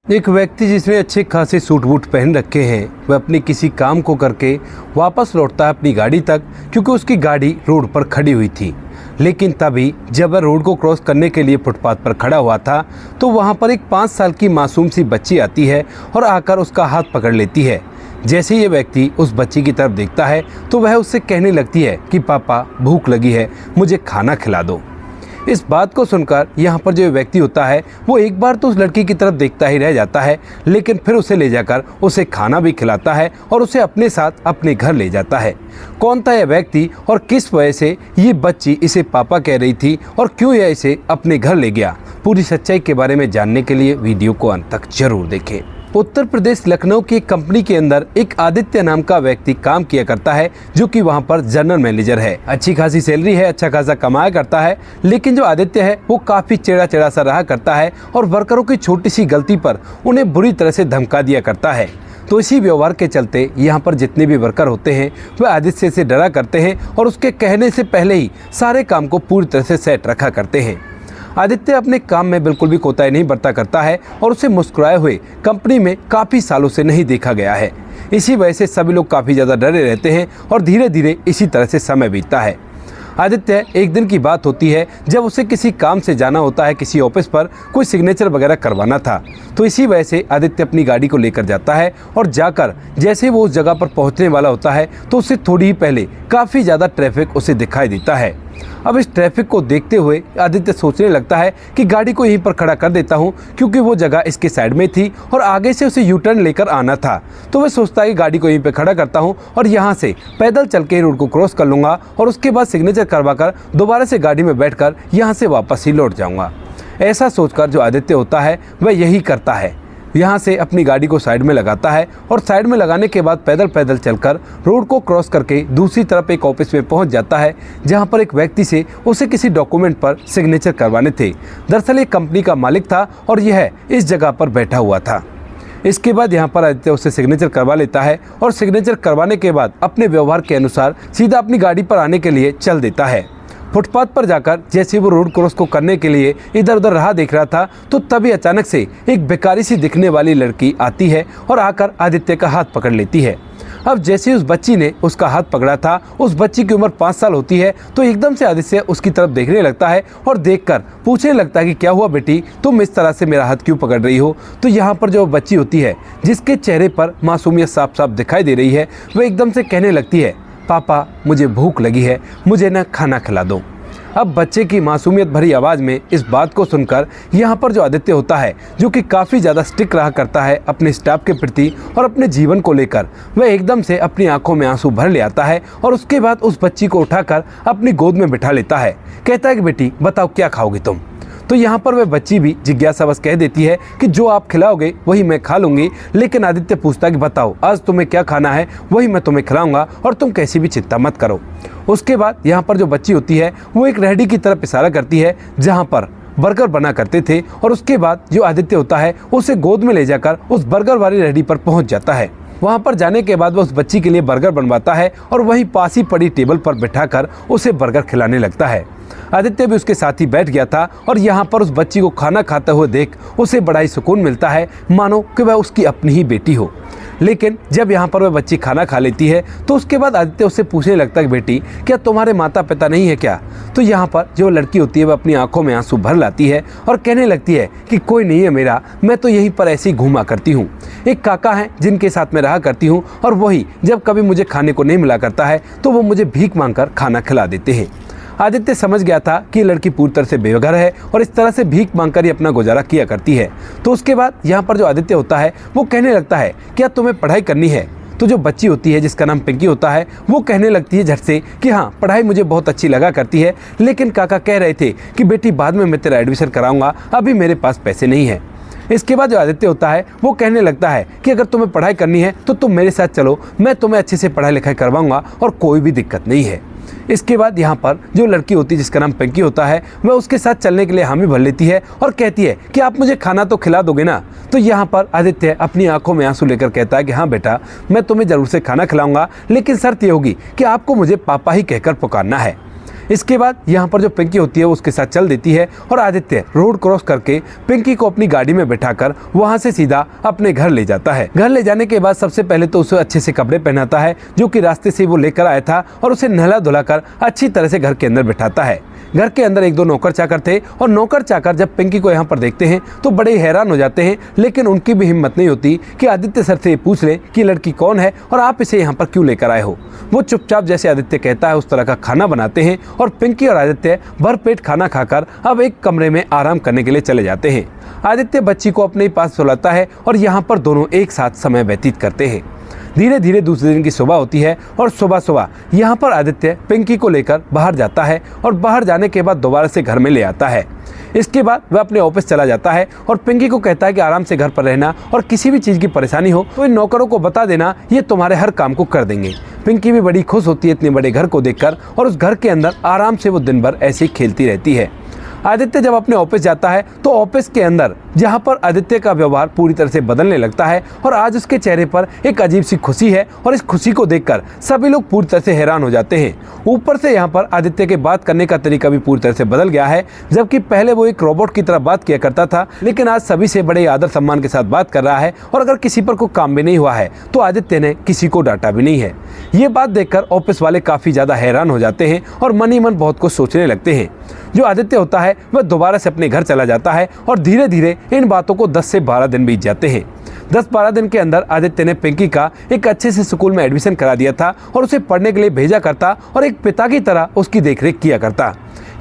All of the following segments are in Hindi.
एक व्यक्ति जिसने अच्छे खासे सूट बूट पहन रखे हैं वह अपने किसी काम को करके वापस लौटता है अपनी गाड़ी तक, क्योंकि उसकी गाड़ी रोड पर खड़ी हुई थी। लेकिन तभी जब वह रोड को क्रॉस करने के लिए फुटपाथ पर खड़ा हुआ था तो वहां पर एक 5 साल की मासूम सी बच्ची आती है और आकर उसका हाथ पकड़ लेती है। जैसे ये व्यक्ति उस बच्ची की तरफ देखता है तो वह उससे कहने लगती है कि पापा भूख लगी है, मुझे खाना खिला दो। इस बात को सुनकर यहाँ पर जो व्यक्ति होता है वो एक बार तो उस लड़की की तरफ देखता ही रह जाता है, लेकिन फिर उसे ले जाकर उसे खाना भी खिलाता है और उसे अपने साथ अपने घर ले जाता है। कौन था यह व्यक्ति और किस वजह से ये बच्ची इसे पापा कह रही थी और क्यों यह इसे अपने घर ले गया, पूरी सच्चाई के बारे में जानने के लिए वीडियो को अंत तक जरूर देखें। उत्तर प्रदेश लखनऊ की एक कंपनी के अंदर एक आदित्य नाम का व्यक्ति काम किया करता है, जो कि वहां पर जनरल मैनेजर है। अच्छी खासी सैलरी है, अच्छा खासा कमाया करता है, लेकिन जो आदित्य है वो काफी चेड़ा सा रहा करता है और वर्करों की छोटी सी गलती पर उन्हें बुरी तरह से धमका दिया करता है। तो इसी व्यवहार के चलते यहाँ पर जितने भी वर्कर होते हैं वह आदित्य से डरा करते हैं और उसके कहने से पहले ही सारे काम को पूरी तरह से सेट रखा करते हैं। आदित्य अपने काम में बिल्कुल भी कोताही नहीं बरता करता है और उसे मुस्कुराए हुए कंपनी में काफ़ी सालों से नहीं देखा गया है। इसी वजह से सभी लोग काफ़ी ज़्यादा डरे रहते हैं और धीरे धीरे इसी तरह से समय बीतता है। आदित्य एक दिन की बात होती है जब उसे किसी काम से जाना होता है, किसी ऑफिस पर कोई सिग्नेचर वगैरह करवाना था। तो इसी वजह से आदित्य अपनी गाड़ी को लेकर जाता है और जाकर जैसे वो उस जगह पर पहुंचने वाला होता है तो उससे थोड़ी ही पहले काफ़ी ज़्यादा ट्रैफिक उसे दिखाई देता है। अब इस ट्रैफिक को देखते हुए आदित्य सोचने लगता है कि गाड़ी को यहीं पर खड़ा कर देता हूं, क्योंकि वो जगह इसके साइड में थी और आगे से उसे यू टर्न लेकर आना था। तो वह सोचता है कि गाड़ी को यहीं पर खड़ा करता हूं और यहां से पैदल चल के रोड को क्रॉस कर लूँगा और उसके बाद सिग्नेचर करवाकर दोबारा से गाड़ी में बैठकर यहाँ से वापस ही लौट जाऊँगा। ऐसा सोचकर जो आदित्य होता है वह यही करता है। यहाँ से अपनी गाड़ी को साइड में लगाता है और साइड में लगाने के बाद पैदल चलकर रोड को क्रॉस करके दूसरी तरफ एक ऑफिस में पहुँच जाता है, जहाँ पर एक व्यक्ति से उसे किसी डॉक्यूमेंट पर सिग्नेचर करवाने थे। दरअसल एक कंपनी का मालिक था और यह इस जगह पर बैठा हुआ था। इसके बाद यहाँ पर आदित्य उससे सिग्नेचर करवा लेता है और सिग्नेचर करवाने के बाद अपने व्यवहार के अनुसार सीधा अपनी गाड़ी पर आने के लिए चल देता है। फुटपाथ पर जाकर जैसे वो रोड क्रॉस को करने के लिए इधर उधर राह देख रहा था तो तभी अचानक से एक बेकारी सी दिखने वाली लड़की आती है और आकर आदित्य का हाथ पकड़ लेती है। अब जैसे उस बच्ची ने उसका हाथ पकड़ा था, उस बच्ची की उम्र 5 साल होती है, तो एकदम से आदित्य उसकी तरफ देखने लगता है और देखकर पूछने लगता है कि क्या हुआ बेटी, तुम इस तरह से मेरा हाथ क्यों पकड़ रही हो। तो यहाँ पर जो बच्ची होती है जिसके चेहरे पर मासूमियत साफ साफ दिखाई दे रही है, वह एकदम से कहने लगती है पापा मुझे भूख लगी है, मुझे ना खाना खिला दो। अब बच्चे की मासूमियत भरी आवाज़ में इस बात को सुनकर यहाँ पर जो आदित्य होता है, जो कि काफ़ी ज़्यादा स्ट्रिक्ट रहा करता है अपने स्टाफ के प्रति और अपने जीवन को लेकर, वह एकदम से अपनी आंखों में आंसू भर ले आता है और उसके बाद उस बच्ची को उठाकर अपनी गोद में बिठा लेता है। कहता है कि बेटी बताओ क्या खाओगी तुम। तो यहाँ पर वह बच्ची भी जिज्ञासावश कह देती है कि जो आप खिलाओगे वही मैं खा लूँगी। लेकिन आदित्य पूछता है कि बताओ आज तुम्हें क्या खाना है, वही मैं तुम्हें खिलाऊंगा और तुम कैसी भी चिंता मत करो। उसके बाद यहाँ पर जो बच्ची होती है वो एक रेहड़ी की तरफ इशारा करती है जहाँ पर बर्गर बना करते थे और उसके बाद जो आदित्य होता है उसे गोद में ले जाकर उस बर्गर वाली रेहड़ी पर पहुँच जाता है। वहाँ पर जाने के बाद वह उस बच्ची के लिए बर्गर बनवाता है और वहीं पास ही पड़ी टेबल पर बिठाकर उसे बर्गर खिलाने लगता है। आदित्य भी उसके साथ ही बैठ गया था और यहाँ पर उस बच्ची को खाना खाते हुए देख उसे बड़ा ही सुकून मिलता है, मानो कि वह उसकी अपनी ही बेटी हो। लेकिन जब यहाँ पर वह बच्ची खाना खा लेती है तो उसके बाद आदित्य उससे पूछने लगता है कि बेटी क्या तुम्हारे माता पिता नहीं है क्या। तो यहाँ पर जो लड़की होती है वह अपनी आंखों में आंसू भर लाती है और कहने लगती है कि कोई नहीं है मेरा, मैं तो यहीं पर ऐसे ही घूमा करती हूँ। एक काका हैं जिनके साथ मैं रहा करती हूँ और वही जब कभी मुझे खाने को नहीं मिला करता है तो वो मुझे भीख मांगकर खाना खिला देते हैं। आदित्य समझ गया था कि लड़की पूरी तरह से बेघर है और इस तरह से भीख मांगकर ही अपना गुजारा किया करती है। तो उसके बाद यहाँ पर जो आदित्य होता है वो कहने लगता है क्या तुम्हें पढ़ाई करनी है। तो जो बच्ची होती है जिसका नाम पिंकी होता है वो कहने लगती है झट से कि हाँ पढ़ाई मुझे बहुत अच्छी लगा करती है, लेकिन काका कह रहे थे कि बेटी बाद में मैं तेरा एडमिशन कराऊंगा, अभी मेरे पास पैसे नहीं है। इसके बाद जो आदित्य होता है वो कहने लगता है कि अगर तुम्हें पढ़ाई करनी है तो तुम मेरे साथ चलो, मैं तुम्हें अच्छे से पढ़ाई लिखाई करवाऊंगा और कोई भी दिक्कत नहीं है। इसके बाद यहाँ पर जो लड़की होती है जिसका नाम पिंकी होता है वह उसके साथ चलने के लिए हामी भर लेती है और कहती है कि आप मुझे खाना तो खिला दोगे ना। तो यहाँ पर आदित्य अपनी आंखों में आंसू लेकर कहता है कि हाँ बेटा मैं तुम्हें ज़रूर से खाना खिलाऊंगा, लेकिन शर्त ये होगी कि आपको मुझे पापा ही कहकर पुकारना है। इसके बाद यहाँ पर जो पिंकी होती है वो उसके साथ चल देती है और आदित्य रोड क्रॉस करके पिंकी को अपनी गाड़ी में बैठाकर वहाँ से सीधा अपने घर ले जाता है। घर ले जाने के बाद सबसे पहले तो उसे अच्छे से कपड़े पहनाता है जो कि रास्ते से वो लेकर आया था और उसे नहला धुलाकर अच्छी तरह से घर के अंदर बैठाता है। घर के अंदर एक दो नौकर चाकर थे और नौकर चाकर जब पिंकी को यहाँ पर देखते हैं तो बड़े हैरान हो जाते हैं, लेकिन उनकी भी हिम्मत नहीं होती कि आदित्य सर से पूछ ले कि लड़की कौन है और आप इसे यहाँ पर क्यों लेकर आए हो। वो चुपचाप जैसे आदित्य कहता है उस तरह का खाना बनाते हैं और पिंकी और आदित्य भरपेट खाना खाकर अब एक कमरे में आराम करने के लिए चले जाते हैं। आदित्य बच्ची को अपने पास सुलाता है और यहाँ पर दोनों एक साथ समय व्यतीत करते हैं। धीरे धीरे दूसरे दिन की सुबह होती है और सुबह सुबह यहाँ पर आदित्य पिंकी को लेकर बाहर जाता है और बाहर जाने के बाद दोबारा से घर में ले आता है। इसके बाद वह अपने ऑफिस चला जाता है और पिंकी को कहता है कि आराम से घर पर रहना और किसी भी चीज़ की परेशानी हो तो इन नौकरों को बता देना, ये तुम्हारे हर काम को कर देंगे। पिंकी भी बड़ी खुश होती है इतने बड़े घर को देखकर और उस घर के अंदर आराम से वो दिन भर ऐसे ही खेलती रहती है। आदित्य जब अपने ऑफिस जाता है तो ऑफिस के अंदर जहां पर आदित्य का व्यवहार पूरी तरह से बदलने लगता है और आज उसके चेहरे पर एक अजीब सी खुशी है और इस खुशी को देखकर सभी लोग पूरी तरह से हैरान हो जाते हैं। ऊपर से यहाँ पर आदित्य के बात करने का तरीका भी पूरी तरह से बदल गया है, जबकि पहले वो एक रोबोट की तरह बात किया करता था, लेकिन आज सभी से बड़े आदर सम्मान के साथ बात कर रहा है और अगर किसी पर कोई काम भी नहीं हुआ है तो आदित्य ने किसी को डांटा भी नहीं है। ये बात देखकर ऑफिस वाले काफ़ी ज़्यादा हैरान हो जाते हैं और मन ही मन बहुत कुछ सोचने लगते हैं। जो आदित्य होता है वह दोबारा से अपने घर चला जाता है और धीरे धीरे इन बातों को 10 से 12 दिन बीत जाते हैं। 10-12 दिन के अंदर आदित्य ने पिंकी का एक अच्छे से स्कूल में एडमिशन करा दिया था और उसे पढ़ने के लिए भेजा करता और एक पिता की तरह उसकी देखरेख किया करता।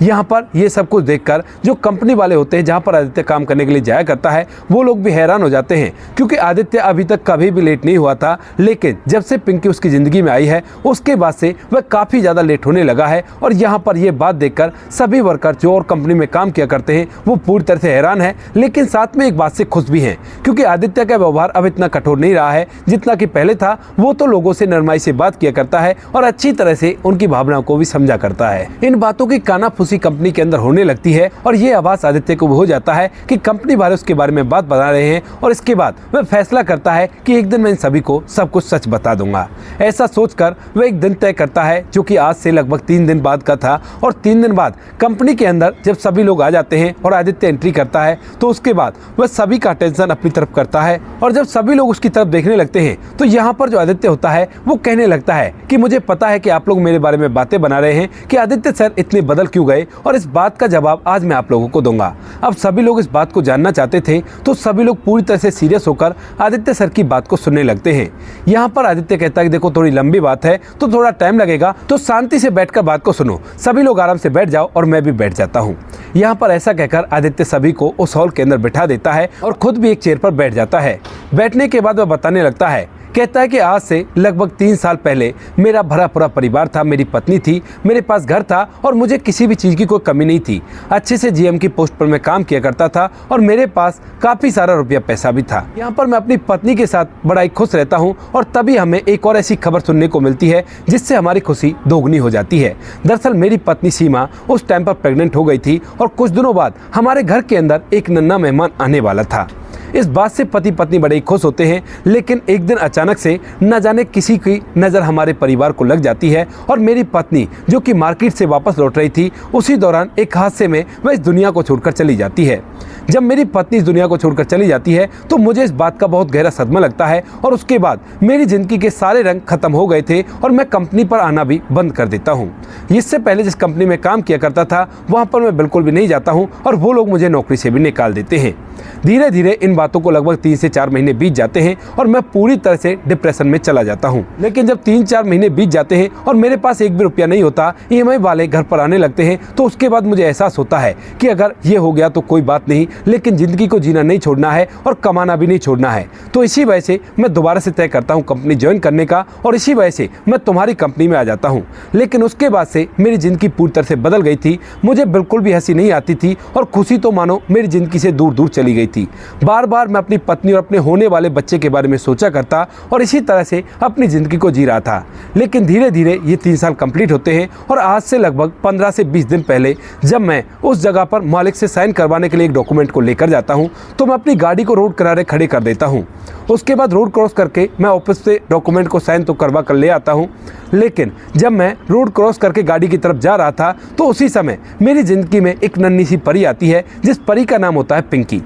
यहाँ पर ये सब कुछ देखकर जो कंपनी वाले होते हैं जहाँ पर आदित्य काम करने के लिए जाया करता है वो लोग भी हैरान हो जाते हैं, क्योंकि आदित्य अभी तक कभी भी लेट नहीं हुआ था, लेकिन जब से पिंकी उसकी ज़िंदगी में आई है उसके बाद से वह काफ़ी ज़्यादा लेट होने लगा है। और यहाँ पर ये बात देखकर सभी वर्कर जो और कंपनी में काम किया करते हैं वो पूरी तरह से हैरान है, लेकिन साथ में एक बात से खुश भी हैं, क्योंकि आदित्य का व्यवहार अब इतना कठोर नहीं रहा है जितना कि पहले था। वो तो लोगों से नरमाई से बात किया करता है और अच्छी तरह से उनकी भावनाओं को भी समझा करता है। इन बातों की कानाफूसी कंपनी के अंदर होने लगती है और ये आभास आदित्य को हो जाता है कि कंपनी वाले उसके बारे में बात बता रहे हैं और इसके बाद वह फैसला करता है कि एक दिन मैं इन सभी को सब कुछ सच बता दूंगा। ऐसा सोचकर वह एक दिन तय करता है जो कि आज से लगभग 3 दिन बाद का था और 3 दिन बाद कंपनी के अंदर जब सभी लोग आ जाते हैं और आदित्य एंट्री करता है तो उसके बाद वह सभी का अटेंशन अपनी तरफ करता है और जब सभी लोग उसकी तरफ देखने लगते हैं तो यहाँ पर जो आदित्य होता है वो कहने लगता है कि मुझे पता है कि आप लोग मेरे बारे में बातें बना रहे हैं कि आदित्य सर इतने बदल क्यों गए, और इस बात का जवाब आज मैं आप लोगों को दूंगा। अब सभी लोग इस बात को जानना चाहते थे तो सभी लोग पूरी तरह से सीरियस होकर आदित्य सर की बात को सुनने लगते हैं। यहाँ पर आदित्य कहता है कि देखो थोड़ी लंबी बात है तो थोड़ा टाइम लगेगा, तो शांति से बैठकर बात को सुनो, सभी लोग आराम से बैठ जाओ और मैं भी बैठ जाता हूँ। यहाँ पर ऐसा कहकर आदित्य सभी को उस हॉल के अंदर बिठा देता है और खुद भी एक चेयर पर बैठ जाता है। बैठने के बाद वह बताने लगता है, कहता है कि आज से लगभग 3 साल पहले मेरा भरा पूरा परिवार था, मेरी पत्नी थी, मेरे पास घर था और मुझे किसी भी चीज़ की कोई कमी नहीं थी। अच्छे से जीएम की पोस्ट पर मैं काम किया करता था और मेरे पास काफ़ी सारा रुपया पैसा भी था। यहाँ पर मैं अपनी पत्नी के साथ बड़ा ही खुश रहता हूँ और तभी हमें एक और ऐसी खबर सुनने को मिलती है जिससे हमारी खुशी दोगुनी हो जाती है। दरअसल मेरी पत्नी सीमा उस टाइम पर प्रेग्नेंट हो गई थी और कुछ दिनों बाद हमारे घर के अंदर एक नन्हा मेहमान आने वाला था। इस बात से पति पत्नी बड़े ही खुश होते हैं, लेकिन एक दिन अचानक से न जाने किसी की नज़र हमारे परिवार को लग जाती है और मेरी पत्नी जो कि मार्केट से वापस लौट रही थी उसी दौरान एक हादसे में वह इस दुनिया को छोड़कर चली जाती है। जब मेरी पत्नी इस दुनिया को छोड़कर चली जाती है तो मुझे इस बात का बहुत गहरा सदमा लगता है और उसके बाद मेरी ज़िंदगी के सारे रंग खत्म हो गए थे और मैं कंपनी पर आना भी बंद कर देता हूँ। इससे पहले जिस कंपनी में काम किया करता था वहाँ पर मैं बिल्कुल भी नहीं जाता हूँ और वो लोग मुझे नौकरी से भी निकाल देते हैं। धीरे धीरे इन बातों को लगभग 3 से 4 महीने बीत जाते हैं और मैं पूरी तरह से डिप्रेशन में चला जाता हूँ। लेकिन जब 3-4 महीने बीत जाते हैं और मेरे पास एक भी रुपया नहीं होता, EMI वाले घर पर आने लगते हैं, तो उसके बाद मुझे एहसास होता है कि अगर ये हो गया तो कोई बात नहीं, लेकिन ज़िंदगी को जीना नहीं छोड़ना है और कमाना भी नहीं छोड़ना है। तो इसी वजह से मैं दोबारा से तय करता हूँ कंपनी ज्वाइन करने का और इसी वजह से मैं तुम्हारी कंपनी में आ जाता हूँ। लेकिन उसके बाद से मेरी ज़िंदगी पूरी तरह से बदल गई थी। मुझे बिल्कुल भी हंसी नहीं आती थी और खुशी तो मानो मेरी ज़िंदगी से दूर दूर चली गई थी। बार बार मैं अपनी पत्नी और अपने होने वाले बच्चे के बारे में सोचा करता और इसी तरह से अपनी ज़िंदगी को जी रहा था। लेकिन धीरे धीरे ये 3 साल कंप्लीट होते हैं और आज से लगभग 15 से 20 दिन पहले जब मैं उस जगह पर मालिक से साइन करवाने के लिए एक डॉक्यूमेंट को लेकर जाता हूँ तो मैं अपनी गाड़ी को रोड किनारे खड़े कर देता हूँ। उसके बाद रोड क्रॉस करके मैं ऑफिस से डॉक्यूमेंट को साइन तो करवा कर ले आता हूँ, लेकिन जब मैं रोड क्रॉस करके गाड़ी की तरफ जा रहा था तो उसी समय मेरी ज़िंदगी में एक नन्ही सी परी आती है, जिस परी का नाम होता है पिंकी।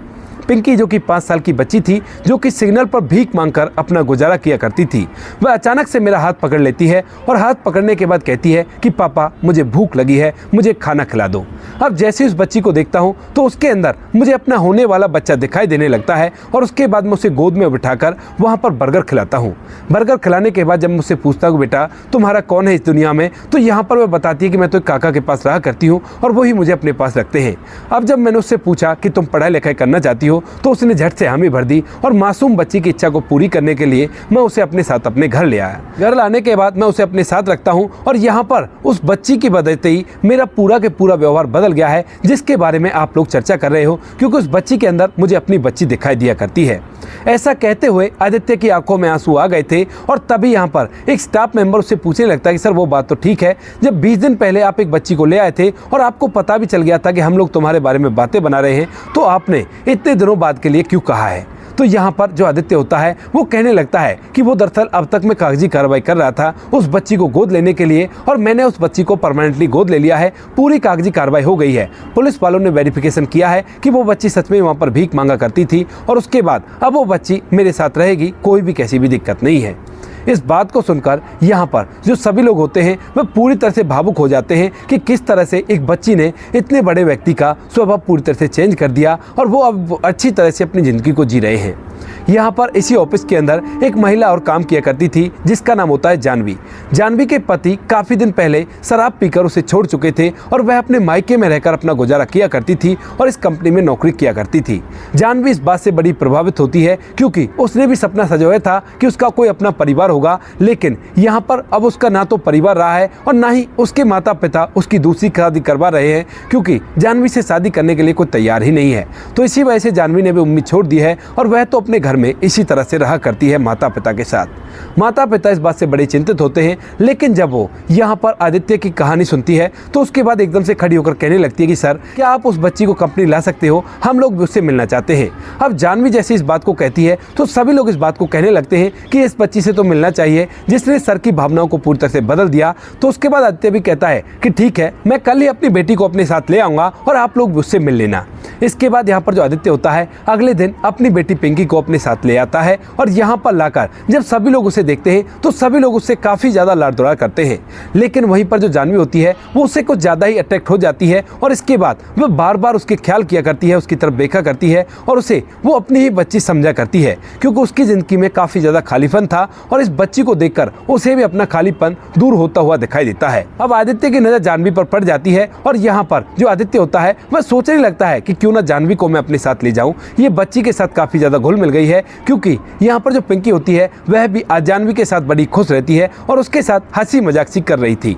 पिंकी जो कि 5 साल की बच्ची थी, जो कि सिग्नल पर भीख मांगकर अपना गुजारा किया करती थी, वह अचानक से मेरा हाथ पकड़ लेती है और हाथ पकड़ने के बाद कहती है कि पापा मुझे भूख लगी है, मुझे खाना खिला दो। अब जैसे उस बच्ची को देखता हूँ तो उसके अंदर मुझे अपना होने वाला बच्चा दिखाई देने लगता है और उसके बाद मैं उसे गोद में बिठाकर वहाँ पर बर्गर खिलाता हूँ। बर्गर खिलाने के बाद जब मुझसे पूछता हूँ बेटा तुम्हारा कौन है इस दुनिया में, तो यहाँ पर वह बताती है कि मैं तो एक काका के पास रहा करती हूँ और वही मुझे अपने पास रखते हैं। अब जब मैंने उससे पूछा कि तुम पढ़ाई लिखाई करना चाहती हो तो उसने झट से हामी भर दी और मासूम बच्ची की इच्छा को पूरी करने के लिए मैं उसे अपने साथ अपने घर ले आया। घर लाने के बाद मैं उसे अपने साथ रखता हूँ और यहाँ पर उस बच्ची की बदलते ही मेरा पूरा के पूरा व्यवहार बदल गया है, जिसके बारे में आप लोग चर्चा कर रहे हो, क्योंकि उस बच्ची के अंदर मुझे अपनी बच्ची दिखाई दिया करती है। ऐसा कहते हुए आदित्य की आंखों में आंसू आ गए थे और तभी यहाँ पर एक स्टाफ मेंबर उससे पूछने लगता है कि सर वो बात तो ठीक है, जब 20 दिन पहले आप एक बच्ची को ले आए थे और आपको पता भी चल गया था कि हम लोग तुम्हारे बारे में बातें बना रहे हैं, तो आपने इतने दिनों बाद के लिए क्यों कहा है। तो यहाँ पर जो आदित्य होता है वो कहने लगता है कि वो दरअसल अब तक मैं कागजी कार्रवाई कर रहा था उस बच्ची को गोद लेने के लिए और मैंने उस बच्ची को परमानेंटली गोद ले लिया है, पूरी कागजी कार्रवाई हो गई है। पुलिस वालों ने वेरिफिकेशन किया है कि वो बच्ची सच में वहाँ पर भीख मांगा करती थी और उसके बाद अब वो बच्ची मेरे साथ रहेगी, कोई भी कैसी भी दिक्कत नहीं है। इस बात को सुनकर यहाँ पर जो सभी लोग होते हैं वह पूरी तरह से भावुक हो जाते हैं कि किस तरह से एक बच्ची ने इतने बड़े व्यक्ति का स्वभाव पूरी तरह से चेंज कर दिया और वो अब अच्छी तरह से अपनी ज़िंदगी को जी रहे हैं। यहाँ पर इसी ऑफिस के अंदर एक महिला और काम किया करती थी जिसका नाम होता है जानवी। जानवी के पति काफ़ी दिन पहले शराब पीकर उसे छोड़ चुके थे और वह अपने मायके में रहकर अपना गुजारा किया करती थी और इस कंपनी में नौकरी किया करती थी। जानवी इस बात से बड़ी प्रभावित होती है क्योंकि उसने भी सपना सजाया था कि उसका कोई अपना परिवार होगा, लेकिन यहाँ पर अब उसका ना तो परिवार रहा है और ना ही उसके माता पिता उसकी दूसरी शादी करवा रहे हैं, क्योंकि जानवी से शादी करने के लिए कोई तैयार ही नहीं है। तो इसी वजह से जानवी ने भी उम्मीद छोड़ दी है और वह तो अपने घर में इसी तरह से रहा करती है माता पिता के साथ। माता पिता इस बात से बड़े चिंतित होते हैं, लेकिन जब वो यहाँ पर आदित्य की कहानी सुनती है तो उसके बाद एकदम से खड़ी होकर कहने लगती है कि सर क्या आप उस बच्ची को कंपनी ला सकते हो, हम लोग भी उससे मिलना चाहते हैं। अब जानवी जैसे इस बात को कहती है तो सभी लोग इस बात को कहने लगते हैं कि इस बच्ची से तो मिलना चाहिए जिसने सर की भावनाओं को पूरी तरह से बदल दिया। तो उसके बाद आदित्य भी कहता है कि ठीक है, मैं कल ही अपनी बेटी को अपने साथ ले आऊँगा और आप लोग भी उससे मिल लेना। इसके बाद यहाँ पर जो आदित्य होता है अगले दिन अपनी बेटी पिंकी को अपने साथ ले आता है और यहाँ पर लाकर जब सभी लोग उसे देखते हैं तो सभी लोग उससे काफ़ी ज़्यादा लाड़ दुलार करते हैं, लेकिन वहीं पर जो जानवी होती है वो उससे कुछ ज़्यादा ही अट्रैक्ट हो जाती है और इसके बाद वह बार बार उसके ख्याल किया करती है, उसकी तरफ देखा करती है और उसे वो अपनी ही बच्ची समझा करती है, क्योंकि उसकी ज़िंदगी में काफ़ी ज़्यादा खालीपन था और इस बच्ची को देखकर उसे भी अपना खालीपन दूर होता हुआ दिखाई देता है। अब आदित्य की नज़र जानवी पर पड़ जाती है और यहाँ पर जो आदित्य होता है वह सोचने लगता है कि क्यों ना जानवी को मैं अपने साथ ले जाऊं, ये बच्ची के साथ काफ़ी ज़्यादा घुल मिल गई है, क्योंकि यहाँ पर जो पिंकी होती है वह भी जानवी के साथ बड़ी खुश रहती है और उसके साथ हंसी मजाक सी कर रही थी।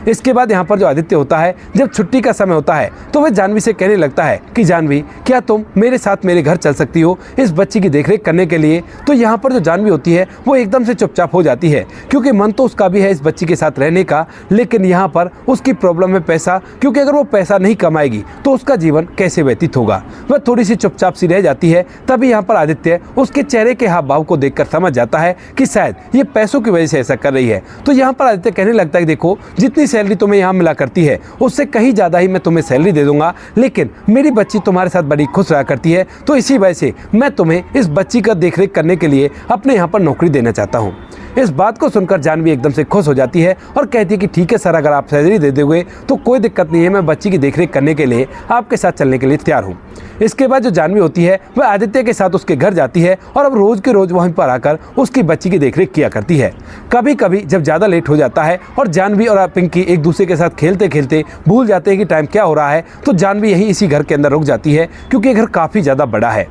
इसके बाद यहाँ पर जो आदित्य होता है जब छुट्टी का समय होता है तो वह जानवी से कहने लगता है कि जानवी क्या तुम मेरे साथ मेरे घर चल सकती हो इस बच्ची की देखरेख करने के लिए। तो यहाँ पर जो जानवी होती है वो एकदम से चुपचाप हो जाती है, क्योंकि मन तो उसका भी है इस बच्ची के साथ रहने का, लेकिन यहाँ पर उसकी प्रॉब्लम है पैसा, क्योंकि अगर वो पैसा नहीं कमाएगी तो उसका जीवन कैसे व्यतीत होगा। वह थोड़ी सी चुपचाप सी रह जाती है। तभी यहाँ पर आदित्य उसके चेहरे के हाव भाव को देखकर समझ जाता है कि शायद ये पैसों की वजह से ऐसा कर रही है। तो यहाँ पर आदित्य कहने लगता है देखो, जितनी सैलरी तुम्हें यहाँ मिला करती है उससे कहीं ज़्यादा ही मैं तुम्हें सैलरी दे दूंगा, लेकिन मेरी बच्ची तुम्हारे साथ बड़ी खुश रहा करती है, तो इसी वजह से मैं तुम्हें इस बच्ची का देखरेख करने के लिए अपने यहाँ पर नौकरी देना चाहता हूँ। इस बात को सुनकर जानवी एकदम से खुश हो जाती है और कहती है कि ठीक है सर, अगर आप सैलरी दे दोगे तो कोई दिक्कत नहीं है, मैं बच्ची की देखरेख करने के लिए आपके साथ चलने के लिए तैयार हूँ। इसके बाद जो जानवी होती है वह आदित्य के साथ उसके घर जाती है और अब रोज़ के रोज़ वहीं पर आकर उसकी बच्ची की देखरेख किया करती है। कभी कभी जब ज़्यादा लेट हो जाता है और जानवी और पिंकी एक दूसरे के साथ खेलते खेलते भूल जाते हैं कि टाइम क्या हो रहा है, तो जानवी यहीं इसी घर के अंदर रुक जाती है, क्योंकि घर काफ़ी ज़्यादा बड़ा है।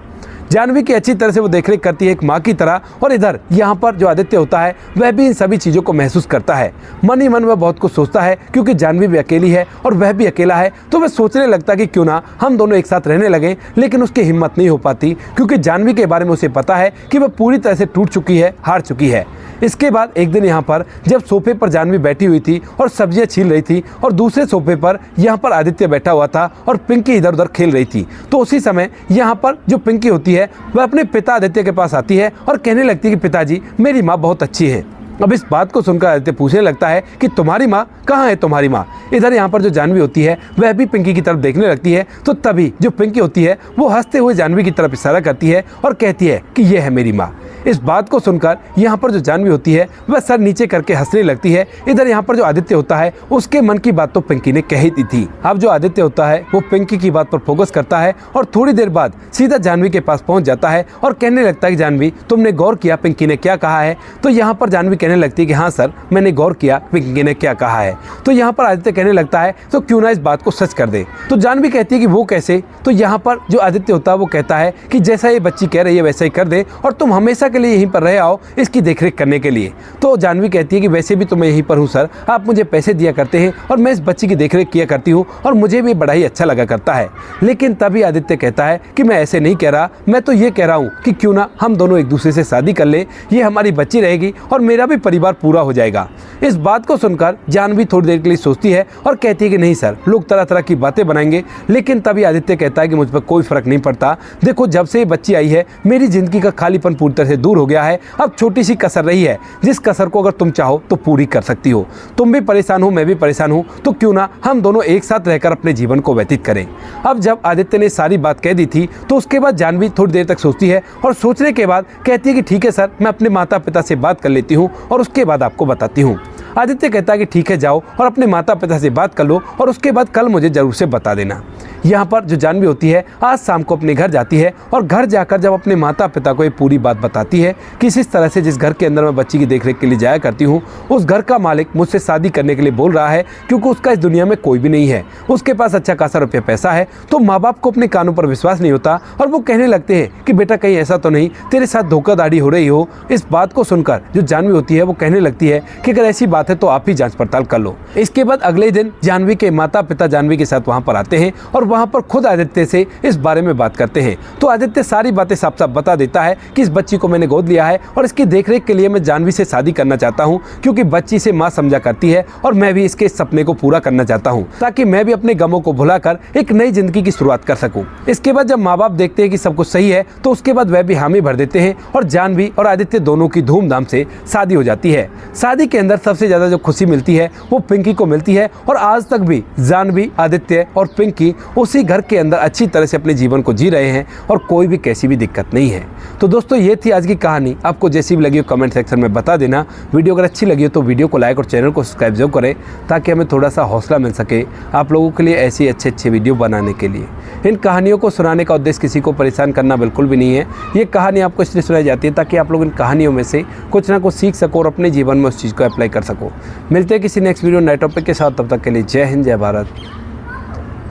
जानवी की अच्छी तरह से वो देखरेख करती है एक माँ की तरह। और इधर यहाँ पर जो आदित्य होता है वह भी इन सभी चीज़ों को महसूस करता है। मन ही मन वह बहुत कुछ सोचता है, क्योंकि जानवी भी अकेली है और वह भी अकेला है। तो वह सोचने लगता कि क्यों ना हम दोनों एक साथ रहने लगे, लेकिन उसकी हिम्मत नहीं हो पाती, क्योंकि जानवी के बारे में उसे पता है कि वह पूरी तरह से टूट चुकी है, हार चुकी है। इसके बाद एक दिन यहाँ पर जब सोफे पर जानवी बैठी हुई थी और सब्जियां छील रही थी, और दूसरे सोफे पर यहाँ पर आदित्य बैठा हुआ था और पिंकी इधर उधर खेल रही थी। तो उसी समय यहाँ पर जो पिंकी होती है वह अपने पिता आदित्य के पास आती है और कहने लगती है कि पिताजी, मेरी माँ बहुत अच्छी है। अब इस बात को सुनकर आदित्य पूछने लगता है कि तुम्हारी माँ कहाँ है, तुम्हारी माँ। इधर यहाँ पर जो जानवी होती है वह भी पिंकी की तरफ देखने लगती है। तो तभी जो पिंकी होती है वो हंसते हुए जानवी की तरफ इशारा करती है और कहती है कि यह है मेरी माँ। इस बात को सुनकर यहाँ पर जो जानवी होती है वह सर नीचे करके हंसने लगती है। इधर यहाँ पर जो आदित्य होता है उसके मन की बात तो पिंकी ने कही दी थी। अब जो आदित्य होता है वो पिंकी की बात पर फोकस करता है और थोड़ी देर बाद सीधा जानवी के पास पहुँच जाता है और कहने लगता है कि जानवी, तुमने गौर किया पिंकी ने क्या कहा है? तो यहाँ पर जानवी कहने लगती है कि हाँ सर, मैंने गौर किया पिंकी ने क्या कहा है। तो यहाँ पर आदित्य कहने लगता है तो क्यों ना इस बात को सच कर दे। तो जानवी कहती है कि वो कैसे? तो यहाँ पर जो आदित्य होता है वो कहता है कि जैसा ये बच्ची कह रही है वैसा ही कर दे, और तुम हमेशा के लिए यहीं पर रह आओ इसकी देखरेख करने के लिए। तो जानवी कहती है कि वैसे भी तो मैं यहीं पर हूँ सर, आप मुझे पैसे दिया करते हैं और मैं इस बच्ची की देखरेख किया करती हूँ और मुझे भी बड़ा ही अच्छा लगा करता है। लेकिन तभी आदित्य कहता है कि मैं ऐसे नहीं कह रहा, मैं तो ये कह रहा हूँ कि क्यों ना हम दोनों एक दूसरे से शादी कर ले, ये हमारी बच्ची रहेगी और मेरा भी परिवार पूरा हो जाएगा। इस बात को सुनकर जानवी थोड़ी देर के लिए सोचती है और कहती है कि नहीं सर, लोग तरह तरह की बातें बनाएंगे। लेकिन तभी आदित्य कहता है कि मुझ पर कोई फर्क नहीं पड़ता। देखो, जब से ये बच्ची आई है मेरी जिंदगी का खालीपन पूरी तरह से दूर हो गया है। अब छोटी सी कसर रही है, जिस कसर को अगर तुम चाहो तो पूरी कर सकती हो। तुम भी परेशान हो, मैं भी परेशान हूँ, तो क्यों ना हम दोनों एक साथ रहकर अपने जीवन को व्यतीत करें। अब जब आदित्य ने सारी बात कह दी थी तो उसके बाद जानवी थोड़ी देर तक सोचती है और सोचने के बाद कहती है कि ठीक है सर, मैं अपने माता पिता से बात कर लेती हूँ और उसके बाद आपको बताती हूँ। आदित्य कहता है कि ठीक है, जाओ और अपने माता पिता से बात कर लो और उसके बाद कल मुझे जरूर से बता देना। यहाँ पर जो जानवी होती है आज शाम को अपने घर जाती है और घर जाकर जब अपने माता पिता को ये पूरी बात बताती है कि इस तरह से जिस घर के अंदर मैं बच्ची की देखरेख के लिए जाया करती हूँ, उस घर का मालिक मुझसे शादी करने के लिए बोल रहा है, क्योंकि उसका इस दुनिया में कोई भी नहीं है, उसके पास अच्छा खासा रुपया पैसा है। तो माँ बाप को अपने कानों पर विश्वास नहीं होता और वो कहने लगते हैं कि बेटा कहीं ऐसा तो नहीं तेरे साथ धोखाधड़ी हो रही हो। इस बात को सुनकर जो जानवी होती है वो कहने लगती है कि अगर ऐसी बात है तो आप ही जांच पड़ताल कर लो। इसके बाद अगले दिन जानवी के माता पिता जानवी के साथ वहाँ पर आते हैं और वहाँ पर खुद आदित्य से इस बारे में बात करते हैं। तो आदित्य सारी बातें साफ साफ बता देता है कि इस बच्ची को मैंने गोद लिया है और इसकी देखरेख के लिए मैं जानवी से शादी करना चाहता हूँ, क्योंकि बच्ची से माँ समझा करती है और मैं भी इसके सपने को पूरा करना चाहता हूँ, ताकि मैं भी अपने गमों को भुलाकर एक नई जिंदगी की शुरुआत कर सकूँ। इसके बाद जब माँ बाप देखते हैं कि सब कुछ सही है तो उसके बाद वह भी हामी भर देते हैं और जानवी और आदित्य दोनों की धूमधाम से शादी हो जाती है। शादी के अंदर सबसे ज्यादा जो खुशी मिलती है वो पिंकी को मिलती है और आज तक भी जानवी, आदित्य और पिंकी उसी घर के अंदर अच्छी तरह से अपने जीवन को जी रहे हैं और कोई भी कैसी भी दिक्कत नहीं है। तो दोस्तों, ये थी आज की कहानी। आपको जैसी भी लगी हो कमेंट सेक्शन में बता देना। वीडियो अगर अच्छी लगी हो तो वीडियो को लाइक और चैनल को सब्सक्राइब जरूर करें, ताकि हमें थोड़ा सा हौसला मिल सके आप लोगों के लिए ऐसी अच्छे वीडियो बनाने के लिए। इन कहानियों को सुनाने का उद्देश्य किसी को परेशान करना बिल्कुल भी नहीं है। ये कहानी आपको इसलिए सुनाई जाती है ताकि आप लोग इन कहानियों में से कुछ ना कुछ सीख सको और अपने जीवन में उस चीज़ को अप्लाई कर सको। मिलते हैं किसी नेक्स्ट वीडियो नए टॉपिक के साथ। तब तक के लिए जय हिंद, जय भारत,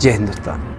जय हिंदुस्तान।